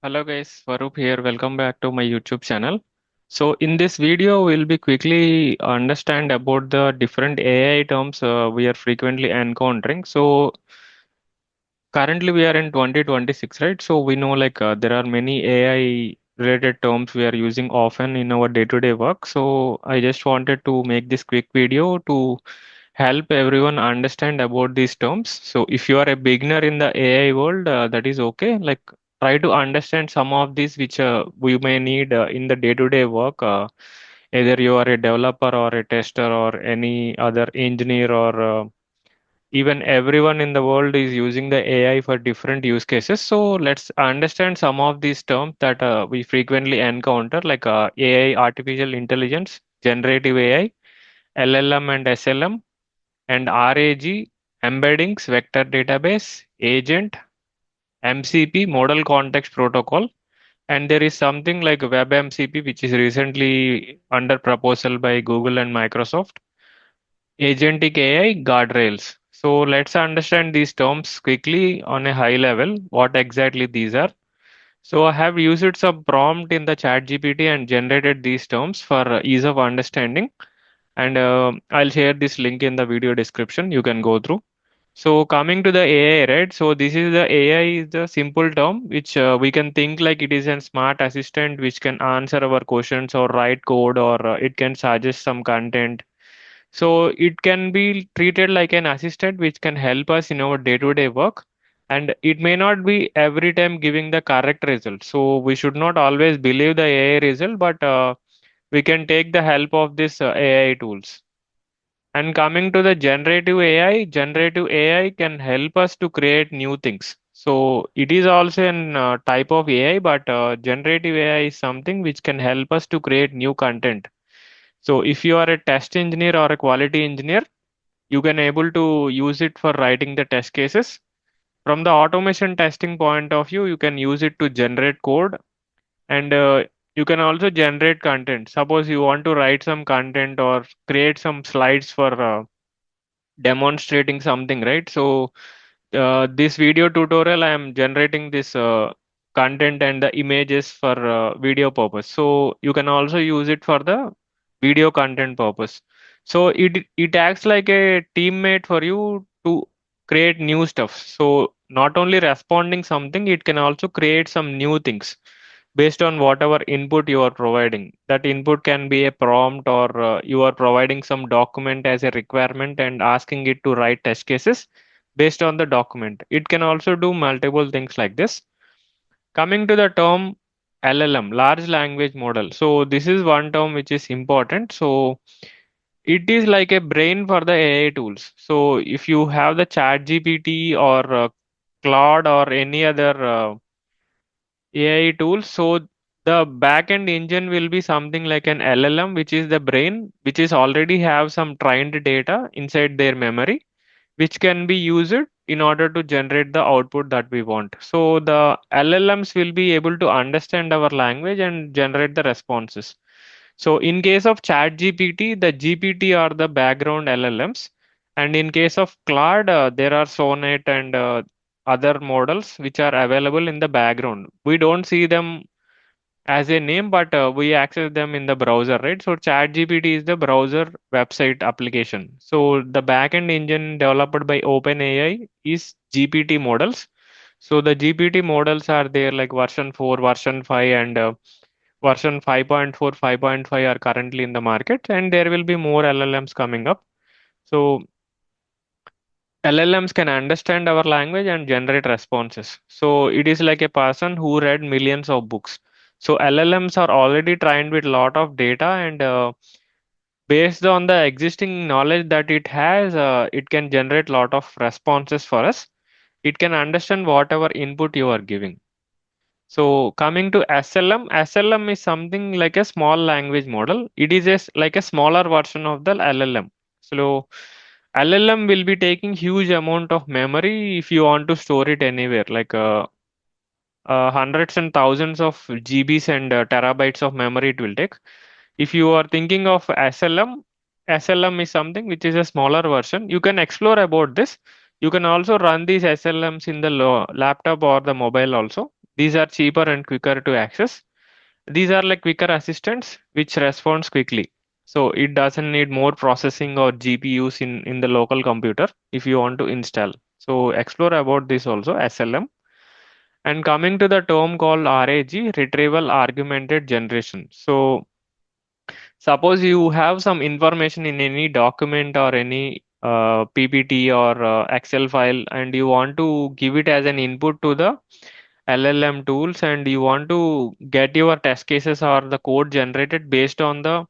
Hello guys, Swaroop here. Welcome back to my YouTube channel. So in this video, we'll be quickly understand about the different AI terms we are frequently encountering. So currently we are in 2026, right? So we know there are many AI related terms we are using often in our day-to-day work. So I just wanted to make this quick video to help everyone understand about these terms. So if you are a beginner in the AI world, that is okay. Like try to understand some of these which we may need in the day-to-day work. Either you are a developer or a tester or any other engineer or even everyone in the world is using the AI for different use cases. So let's understand some of these terms that we frequently encounter, like AI, artificial intelligence, generative AI, LLM and SLM, and RAG, embeddings, vector database, agent, MCP, model context protocol. And there is something like WebMCP, which is recently under proposal by Google and Microsoft. Agentic AI, Guardrails. So let's understand these terms quickly on a high level, what exactly these are. So I have used some prompt in the ChatGPT and generated these terms for ease of understanding. And I'll share this link in the video description. You can go through. So coming to the AI, right? So this is the AI is the simple term which we can think like it is a smart assistant which can answer our questions or write code or it can suggest some content. So it can be treated like an assistant which can help us in our day-to-day work. And it may not be every time giving the correct result. So we should not always believe the AI result, but we can take the help of this AI tools. And coming to the generative AI can help us to create new things. So it is also an type of AI, but generative AI is something which can help us to create new content. So if you are a test engineer or a quality engineer, you can able to use it for writing the test cases. From the automation testing point of view, you can use it to generate code and you can also generate content. Suppose you want to write some content or create some slides for demonstrating something, right? So this video tutorial, I am generating this content and the images for video purpose. So you can also use it for the video content purpose. So it acts like a teammate for you to create new stuff. So not only responding something, it can also create some new things based on whatever input you are providing. That input can be a prompt or you are providing some document as a requirement and asking it to write test cases based on the document. It can also do multiple things like this. Coming to the term LLM, large language model. So this is one term which is important. So it is like a brain for the AI tools. So if you have the chat GPT or Claude or any other AI tools. So the backend engine will be something like an LLM, which is the brain, which is already have some trained data inside their memory, which can be used in order to generate the output that we want. So the LLMs will be able to understand our language and generate the responses. So in case of ChatGPT, the GPT are the background LLMs, and in case of Claude, there are Sonnet and other models which are available in the background. We don't see them as a name, but we access them in the browser, right? So ChatGPT is the browser website application. So the backend engine developed by OpenAI is GPT models. So the GPT models are there like version 4, version 5, and version 5.4, 5.5 are currently in the market, and there will be more LLMs coming up. So LLMs can understand our language and generate responses. So it is like a person who read millions of books. So LLMs are already trained with a lot of data, and based on the existing knowledge that it has, it can generate a lot of responses for us. It can understand whatever input you are giving. So coming to SLM, SLM is something like a small language model. It is like a smaller version of the LLM. So LLM will be taking huge amount of memory if you want to store it anywhere, like hundreds and thousands of GBs and terabytes of memory it will take. If you are thinking of SLM, SLM is something which is a smaller version. You can explore about this. You can also run these SLMs in the laptop or the mobile also. These are cheaper and quicker to access. These are like quicker assistants which responds quickly. So it doesn't need more processing or GPUs in the local computer if you want to install. So explore about this also, SLM. And coming to the term called RAG, Retrieval Augmented Generation. So suppose you have some information in any document or any PPT or Excel file, and you want to give it as an input to the LLM tools, and you want to get your test cases or the code generated based on the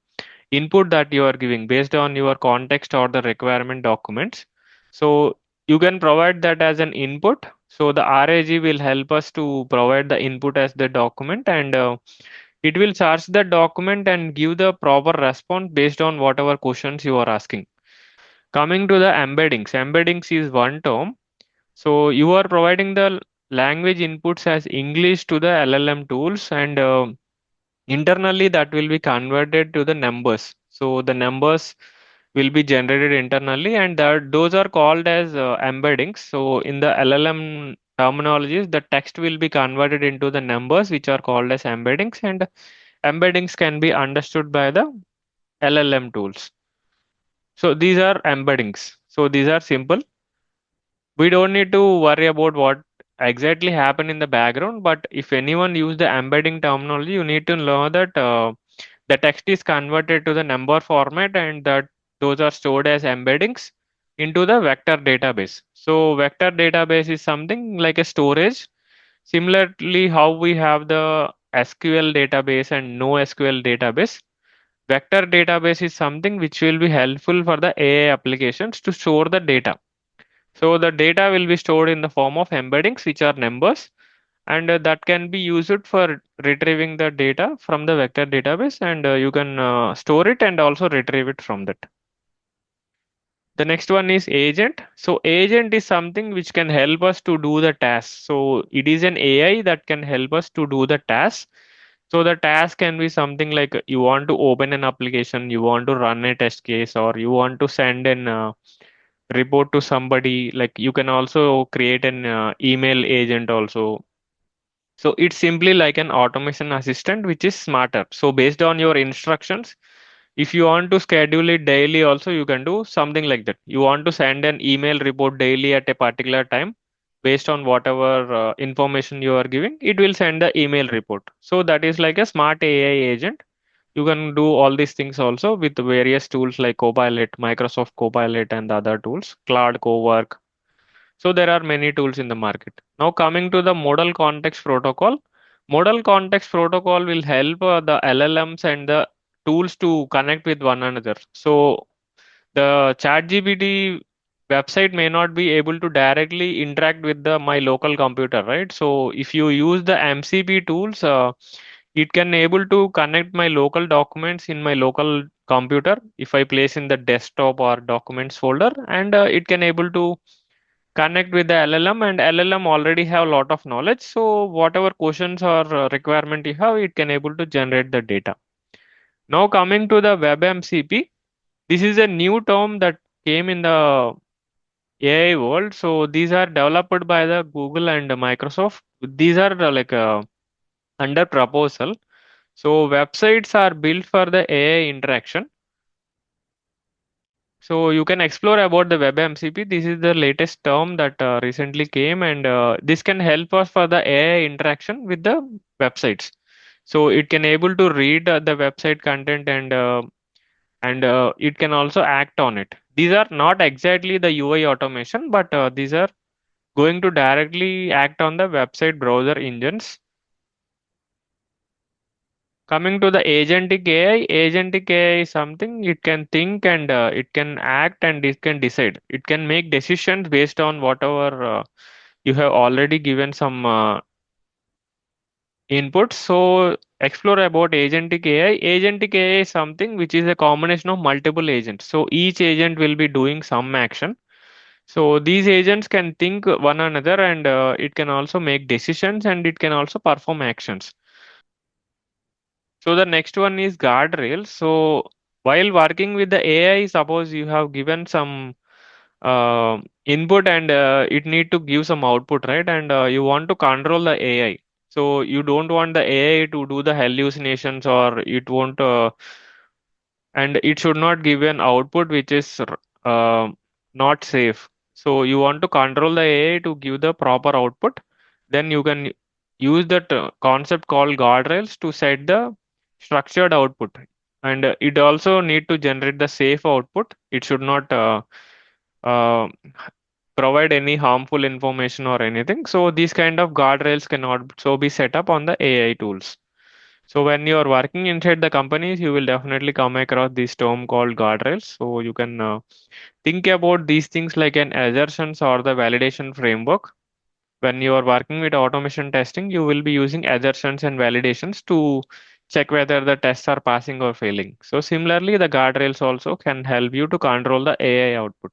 input that you are giving, based on your context or the requirement documents. So you can provide that as an input. So the RAG will help us to provide the input as the document, and it will search the document and give the proper response based on whatever questions you are asking. Coming to the embeddings is one term. So you are providing the language inputs as English to the LLM tools, and internally that will be converted to the numbers. So the numbers will be generated internally, and those are called as embeddings. So in the LLM terminologies, the text will be converted into the numbers, which are called as embeddings, and embeddings can be understood by the LLM tools. So these are embeddings. So these are simple. We don't need to worry about what exactly happened in the background, but if anyone use the embedding terminology, you need to know that the text is converted to the number format, and that those are stored as embeddings into the vector database. So vector database is something like a storage. Similarly, how we have the SQL database and NoSQL database, vector database is something which will be helpful for the AI applications to store the data. So the data will be stored in the form of embeddings, which are numbers, and that can be used for retrieving the data from the vector database, and you can store it and also retrieve it from that. The next one is agent. So agent is something which can help us to do the task. So it is an AI that can help us to do the task. So the task can be something like you want to open an application, you want to run a test case, or you want to send an report to somebody. Like you can also create an email agent also. So it's simply like an automation assistant which is smarter. So based on your instructions, if you want to schedule it daily also, you can do something like that. You want to send an email report daily at a particular time, based on whatever information you are giving, it will send the email report. So that is like a smart AI agent. You can do all these things also with various tools like Copilot, Microsoft Copilot, and the other tools, Cloud Cowork. So there are many tools in the market. Now coming to the model context protocol. Model context protocol will help the LLMs and the tools to connect with one another. So the ChatGPT website may not be able to directly interact with the my local computer, right? So if you use the MCP tools, it can able to connect my local documents in my local computer if I place in the desktop or documents folder, and it can able to connect with the LLM, and LLM already have a lot of knowledge. So whatever questions or requirement you have, it can able to generate the data. Now coming to the WebMCP, this is a new term that came in the AI world. So these are developed by the Google and Microsoft. These are under proposal. So websites are built for the AI interaction. So you can explore about the WebMCP. This is the latest term that recently came, and this can help us for the AI interaction with the websites. So it can able to read the website content, and it can also act on it. These are not exactly the UI automation, but these are going to directly act on the website browser engines. Coming to the agentic AI is something it can think, and it can act, and it can decide. It can make decisions based on whatever you have already given some inputs. So explore about agentic AI. Agentic AI is something which is a combination of multiple agents. So each agent will be doing some action. So these agents can think one another, and it can also make decisions, and it can also perform actions. So the next one is guardrails. So while working with the AI, suppose you have given some input, and it need to give some output, right? And you want to control the AI. So you don't want the AI to do the hallucinations, or it won't, and it should not give an output which is not safe. So you want to control the AI to give the proper output. Then you can use that concept called guardrails to set the structured output. And it also need to generate the safe output. It should not uh, provide any harmful information or anything. So these kind of guardrails cannot so be set up on the AI tools. So when you are working inside the companies, you will definitely come across this term called guardrails. So you can think about these things like an assertions or the validation framework. When you are working with automation testing, you will be using assertions and validations to check whether the tests are passing or failing. So similarly, the guardrails also can help you to control the AI output.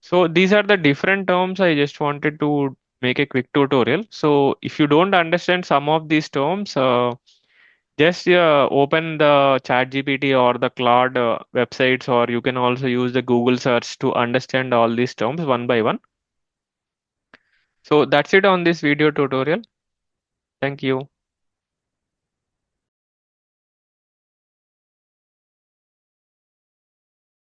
So these are the different terms. I just wanted to make a quick tutorial. So if you don't understand some of these terms, just open the ChatGPT or the Claude websites, or you can also use the Google search to understand all these terms one by one. So that's it on this video tutorial. Thank you.